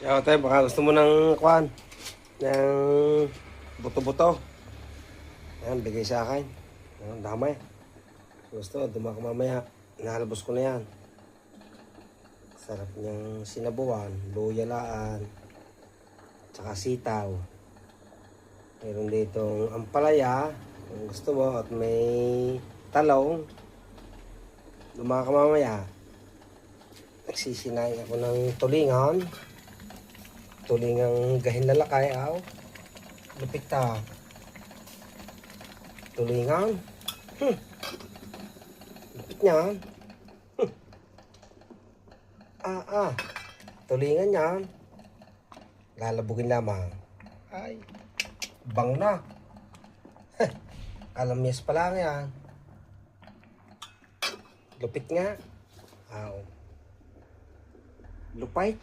Yaw tayo, baka gusto mo ng kwan, ng buto-buto. Ayan, bigay sa akin. Ayan, damay. Gusto, dumako mamaya. Inalabos ko na yan. Sarap niyang sinabuan, luyalaan, tsaka sitaw. Meron ditong ampalaya, kung gusto mo, at may talong. Dumaka mamaya. Nagsisinay ako ng tulingan. Tulingang gahin lalakay, aw. Lupit ta. Tulingan. Lupit niyan. Tulingan yan. Lalabugin lamang. Ay, bang na. Kalamis pa lang yan. Lupit nga. Aw. Lupay.